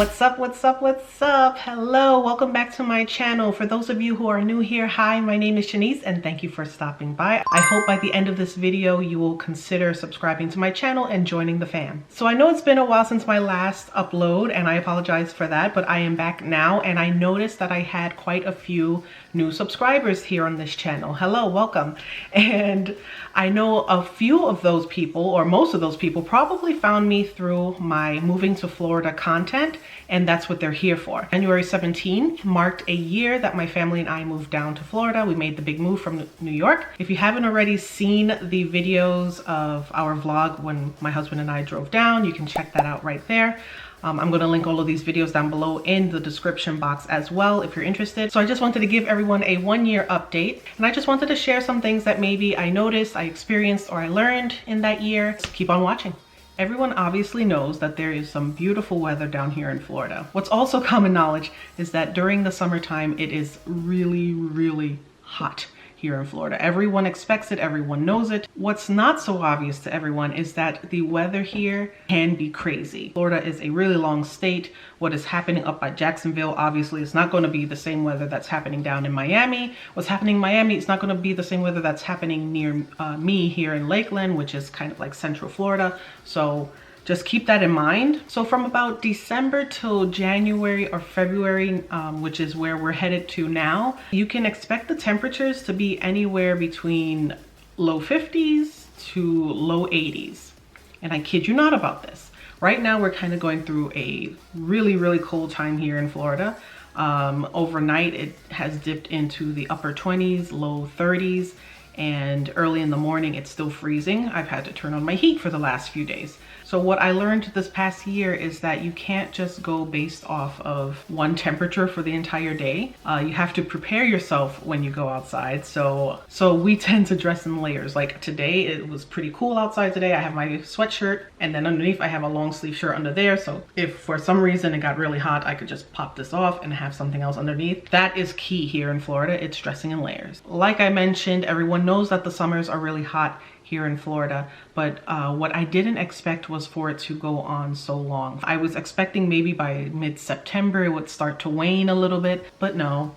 What's up, what's up, what's up? Hello, welcome back to my channel. For those of you who are new here, hi, my name is Genise and thank you for stopping by. I hope by the end of this video you will consider subscribing to my channel and joining the fam. So I know it's been a while since my last upload and I apologize for that, but I am back now and I noticed that I had quite a few new subscribers here on this channel. Hello, welcome. And I know a few of those people, or most of those people, probably found me through my moving to Florida content, and that's what they're here for. January 17th marked a year that my family and I moved down to Florida. We made the big move from New York. If you haven't already seen the videos of our vlog when my husband and I drove down, you can check that out right there. I'm going to link all of these videos down below in the description box as well if you're interested. So I just wanted to give everyone a 1-year update, and I just wanted to share some things that maybe I noticed, I experienced, or I learned in that year. So keep on watching. Everyone obviously knows that there is some beautiful weather down here in Florida. What's also common knowledge is that during the summertime it is really hot here in Florida. Everyone expects it, everyone knows it. What's not so obvious to everyone is that the weather here can be crazy. Florida is a really long state. What is happening up by Jacksonville obviously is not going to be the same weather that's happening down in Miami. What's happening in Miami is not going to be the same weather that's happening near me here in Lakeland, which is kind of like Central Florida. So just keep that in mind. So from about December till January or February, which is where we're headed to now, you can expect the temperatures to be anywhere between low 50s to low 80s. And I kid you not about this. Right now, we're kind of going through a really cold time here in Florida. Overnight, it has dipped into the upper 20s, low 30s, and early in the morning, it's still freezing. I've had to turn on my heat for the last few days. So what I learned this past year is that you can't just go based off of one temperature for the entire day. You have to prepare yourself when you go outside. So we tend to dress in layers. Like today, it was pretty cool outside today. I have my sweatshirt, and then underneath I have a long sleeve shirt under there. So if for some reason it got really hot, I could just pop this off and have something else underneath. That is key here in Florida. It's dressing in layers. Like I mentioned, everyone knows that the summers are really hot here in Florida, but what I didn't expect was for it to go on so long. I was expecting maybe by mid-September it would start to wane a little bit, but no.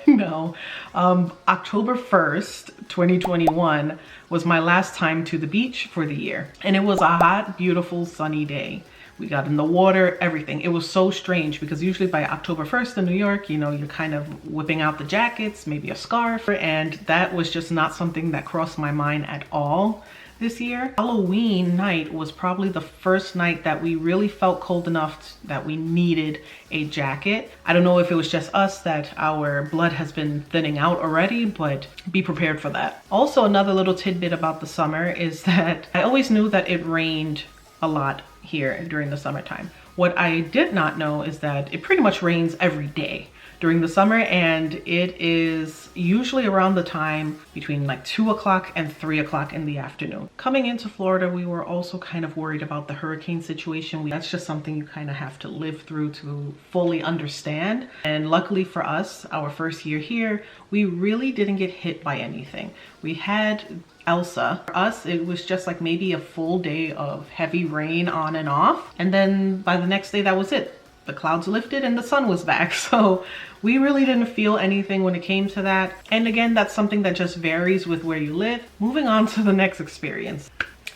No. October 1st, 2021 was my last time to the beach for the year, and it was a hot, beautiful, sunny day. We got in the water, everything. It was so strange because usually by October 1st in New York, you know, you're kind of whipping out the jackets, maybe a scarf, and that was just not something that crossed my mind at all this year. Halloween night was probably the first night that we really felt cold enough that we needed a jacket. I don't know if it was just us that our blood has been thinning out already, but be prepared for that. Also, another little tidbit about the summer is that I always knew that it rained a lot here during the summertime. What I did not know is that it pretty much rains every day during the summer, and it is usually around the time between like 2 o'clock and 3 o'clock in the afternoon. Coming into Florida, we were also kind of worried about the hurricane situation. That's just something you kind of have to live through to fully understand. And luckily for us, our first year here, we really didn't get hit by anything. We had Elsa. For us, it was just like maybe a full day of heavy rain on and off. And then by the next day, that was it. The clouds lifted and the sun was back. So we really didn't feel anything when it came to that. And again, that's something that just varies with where you live. Moving on to the next experience.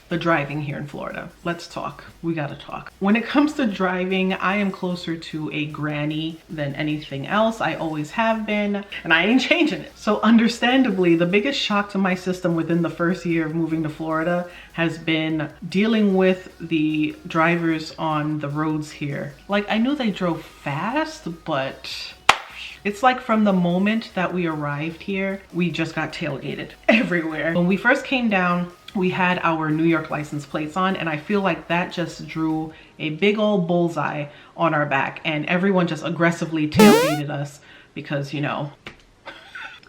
The driving here in Florida. Let's talk. We gotta talk. When it comes to driving, I am closer to a granny than anything else. I always have been, and I ain't changing it. So understandably, the biggest shock to my system within the first year of moving to Florida has been dealing with the drivers on the roads here. Like, I knew they drove fast, but it's like from the moment that we arrived here, we just got tailgated everywhere. When we first came down, we had our New York license plates on, and I feel like that just drew a big old bullseye on our back, and everyone just aggressively tailgated us because, you know,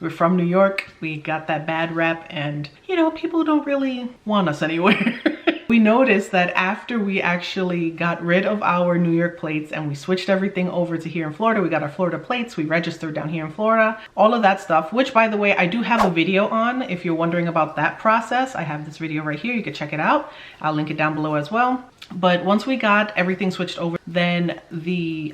we're from New York, we got that bad rep, and, you know, people don't really want us anywhere. We noticed that after we actually got rid of our New York plates and we switched everything over to here in Florida, we got our Florida plates, we registered down here in Florida, all of that stuff, which by the way, I do have a video on. If you're wondering about that process, I have this video right here. You can check it out. I'll link it down below as well. But once we got everything switched over, then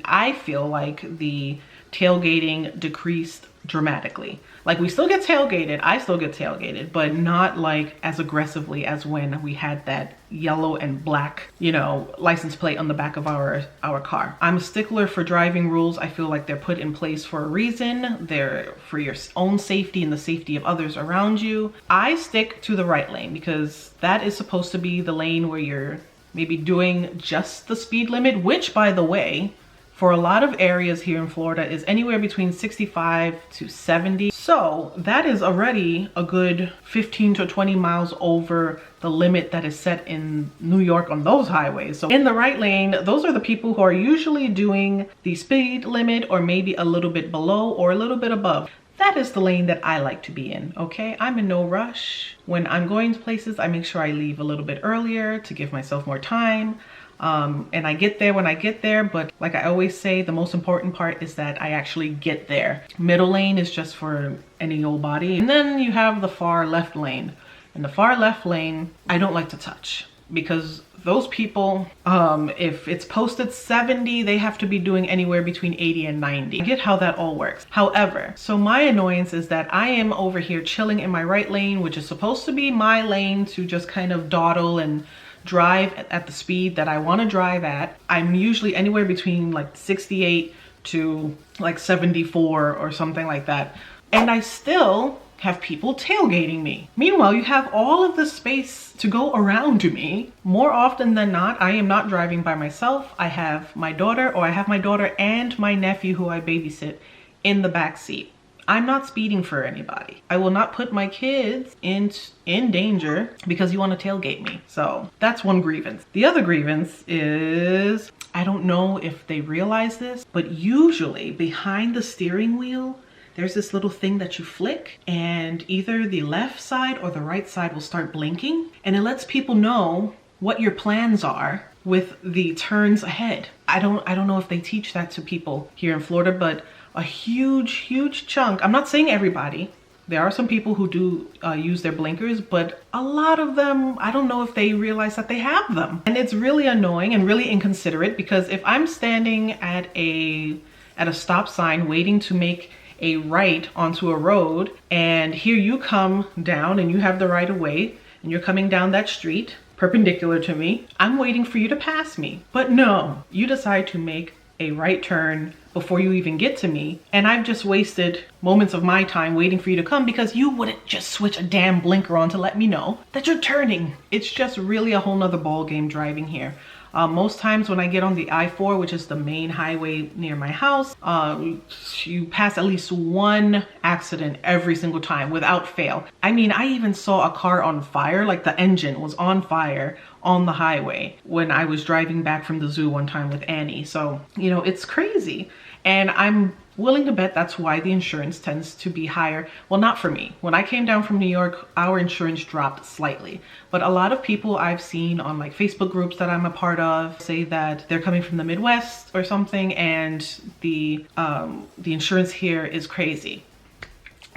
I feel like the tailgating decreased dramatically. Like, we still get tailgated, I still get tailgated, but not like as aggressively as when we had that yellow and black, you know, license plate on the back of our car. I'm a stickler for driving rules. I feel like they're put in place for a reason. They're for your own safety and the safety of others around you. I stick to the right lane because that is supposed to be the lane where you're maybe doing just the speed limit, which, by the way, for a lot of areas here in Florida is anywhere between 65 to 70. So that is already a good 15 to 20 miles over the limit that is set in New York on those highways. So in the right lane, those are the people who are usually doing the speed limit or maybe a little bit below or a little bit above. That is the lane that I like to be in, okay? I'm in no rush. When I'm going to places, I make sure I leave a little bit earlier to give myself more time. And I get there when I get there, but like I always say, the most important part is that I actually get there. Middle lane is just for any old body. And then you have the far left lane. And the far left lane, I don't like to touch because those people, if it's posted 70, they have to be doing anywhere between 80 and 90. I get how that all works. However, so my annoyance is that I am over here chilling in my right lane, which is supposed to be my lane to just kind of dawdle and drive at the speed that I want to drive at. I'm usually anywhere between like 68 to like 74 or something like that. And I still have people tailgating me. Meanwhile, you have all of the space to go around me. More often than not, I am not driving by myself. I have my daughter, or I have my daughter and my nephew who I babysit in the back seat. I'm not speeding for anybody. I will not put my kids in danger because you want to tailgate me. So that's one grievance. The other grievance is, I don't know if they realize this, but usually behind the steering wheel, there's this little thing that you flick and either the left side or the right side will start blinking, and it lets people know what your plans are with the turns ahead. I don't know if they teach that to people here in Florida, but a huge chunk, I'm not saying everybody, there are some people who do use their blinkers, but a lot of them, I don't know if they realize that they have them. And it's really annoying and really inconsiderate, because if I'm standing at a stop sign waiting to make a right onto a road, and here you come down and you have the right of way and you're coming down that street perpendicular to me, I'm waiting for you to pass me. But no, you decide to make a right turn before you even get to me, and I've just wasted moments of my time waiting for you to come because you wouldn't just switch a damn blinker on to let me know that you're turning. It's just really a whole nother ball game driving here. Most times when I get on the I-4, which is the main highway near my house, you pass at least one accident every single time without fail. I mean, I even saw a car on fire, like the engine was on fire on the highway when I was driving back from the zoo one time with Annie. So, you know, it's crazy. And I'm willing to bet that's why the insurance tends to be higher. Well, not for me. When I came down from New York, our insurance dropped slightly. But a lot of people I've seen on like Facebook groups that I'm a part of say that they're coming from the Midwest or something, and the insurance here is crazy,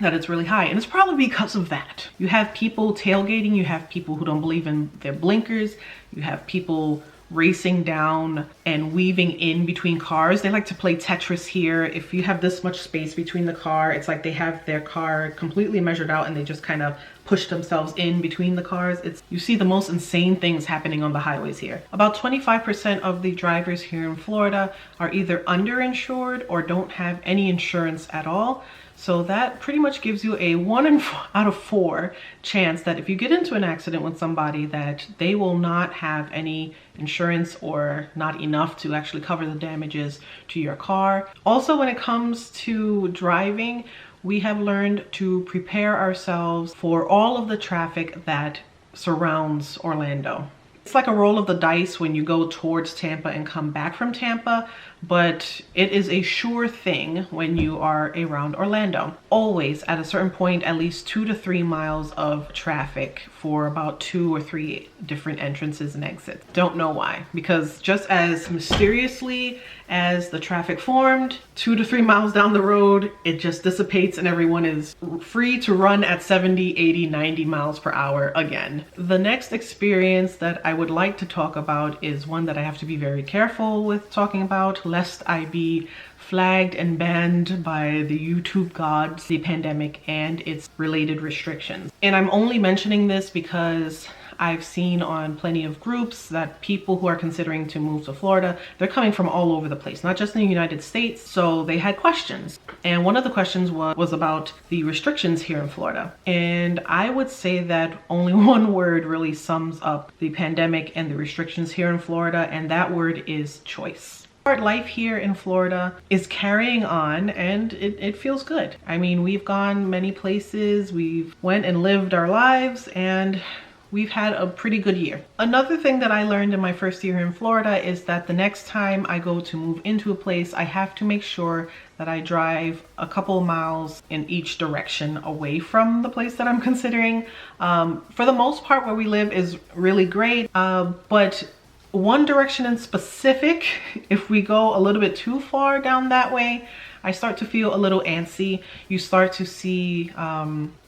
that it's really high. And it's probably because of that. You have people tailgating, you have people who don't believe in their blinkers, you have people racing down and weaving in between cars. They like to play Tetris here. If you have this much space between the car, it's like they have their car completely measured out and they just kind of push themselves in between the cars. You see the most insane things happening on the highways here. About 25% of the drivers here in Florida are either underinsured or don't have any insurance at all. So that pretty much gives you a 1 out of 4 chance that if you get into an accident with somebody, that they will not have any insurance or not enough to actually cover the damages to your car. Also, when it comes to driving, we have learned to prepare ourselves for all of the traffic that surrounds Orlando. It's like a roll of the dice when you go towards Tampa and come back from Tampa, but it is a sure thing when you are around Orlando. Always at a certain point, at least 2 to 3 miles of traffic for about 2 or 3 different entrances and exits. Don't know why, because just as mysteriously as the traffic formed, 2 to 3 miles down the road, it just dissipates and everyone is free to run at 70, 80, 90 miles per hour again. The next experience that I would like to talk about is one that I have to be very careful with talking about, lest I be flagged and banned by the YouTube gods, the pandemic and its related restrictions. And I'm only mentioning this because I've seen on plenty of groups that people who are considering to move to Florida, they're coming from all over the place, not just in the United States. So they had questions. And one of the questions was about the restrictions here in Florida. And I would say that only one word really sums up the pandemic and the restrictions here in Florida, and that word is choice. Life here in Florida is carrying on, and it feels good. I mean, we've gone many places, we've went and lived our lives, and we've had a pretty good year. Another thing that I learned in my first year in Florida is that the next time I go to move into a place, I have to make sure that I drive a couple miles in each direction away from the place that I'm considering. For the most part, where we live is really great, but one direction in specific, if we go a little bit too far down that way, I start to feel a little antsy. You start to see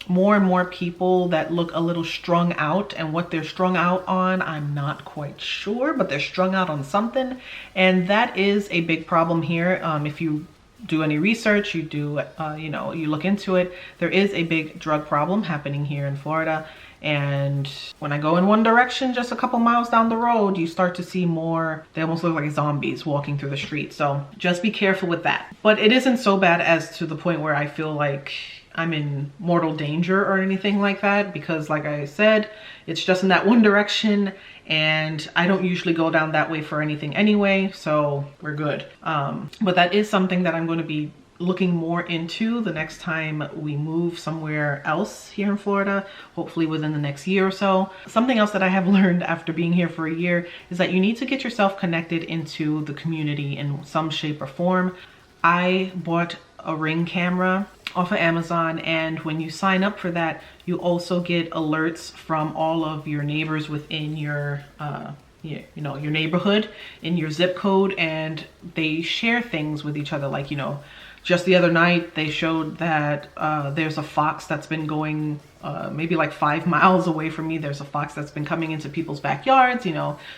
more and more people that look a little strung out, and what they're strung out on, I'm not quite sure, but they're strung out on something. And that is a big problem here. If you do any research, you do, you look into it, there is a big drug problem happening here in Florida. And when I go in one direction, just a couple miles down the road, you start to see more, they almost look like zombies walking through the street. So just be careful with that. But it isn't so bad as to the point where I feel like I'm in mortal danger or anything like that, because like I said, it's just in that one direction, and I don't usually go down that way for anything anyway, so we're good. But that is something that I'm going to be looking more into the next time we move somewhere else here in Florida, hopefully within the next year or so. Something else that I have learned after being here for a year is that you need to get yourself connected into the community in some shape or form. I bought a Ring camera off of Amazon, and when you sign up for that, you also get alerts from all of your neighbors within your your neighborhood, in your zip code, and they share things with each other. Like, just the other night they showed that there's a fox that's been going maybe like 5 miles away from me. There's a fox that's been coming into people's backyards,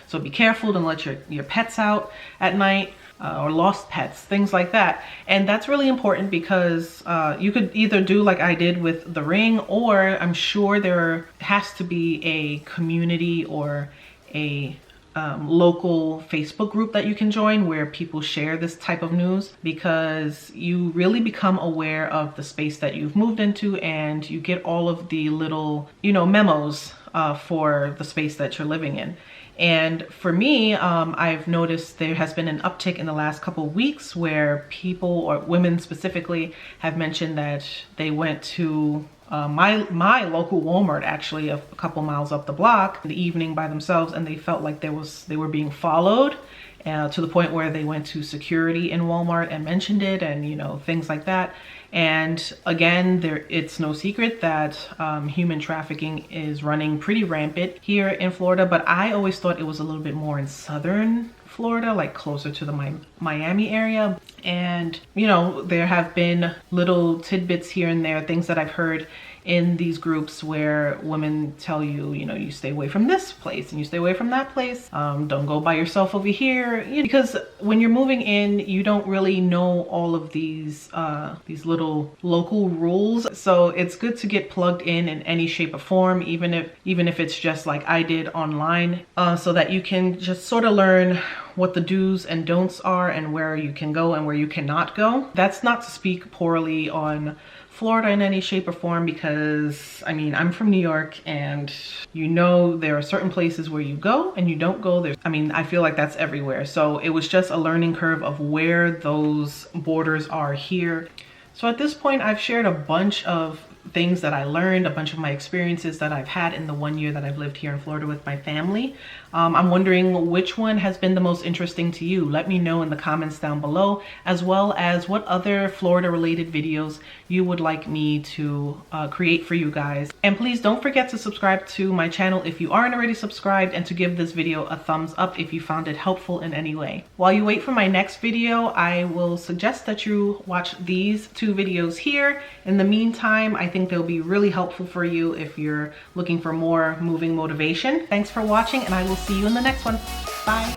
so be careful, don't let your pets out at night, or lost pets, things like that. And that's really important because you could either do like I did with the Ring, or I'm sure there has to be a community or a local Facebook group that you can join where people share this type of news, because you really become aware of the space that you've moved into, and you get all of the little, memos for the space that you're living in. And for me, I've noticed there has been an uptick in the last couple of weeks where people, or women specifically, have mentioned that they went to my local Walmart, actually a couple miles up the block, in the evening by themselves, and they felt like they were being followed, to the point where they went to security in Walmart and mentioned it, and things like that. And again, it's no secret that human trafficking is running pretty rampant here in Florida, but I always thought it was a little bit more in southern Florida, like closer to the Miami area. And there have been little tidbits here and there, things that I've heard in these groups where women tell you, you stay away from this place and you stay away from that place. Don't go by yourself over here, because when you're moving in, you don't really know all of these little local rules. So it's good to get plugged in any shape or form, even if it's just like I did online, so that you can just sort of learn what the do's and don'ts are and where you can go and where you cannot go. That's not to speak poorly on Florida in any shape or form, because I'm from New York, and there are certain places where you go and you don't go. I feel like that's everywhere. So it was just a learning curve of where those borders are here. So at this point, I've shared a bunch of things that I learned, a bunch of my experiences that I've had in the 1 year that I've lived here in Florida with my family. I'm wondering which one has been the most interesting to you. Let me know in the comments down below, as well as what other Florida related videos you would like me to create for you guys. And please don't forget to subscribe to my channel if you aren't already subscribed, and to give this video a thumbs up if you found it helpful in any way. While you wait for my next video, I will suggest that you watch these 2 videos here. In the meantime, I think they'll be really helpful for you if you're looking for more moving motivation. Thanks for watching, and I will see you in the next one. Bye.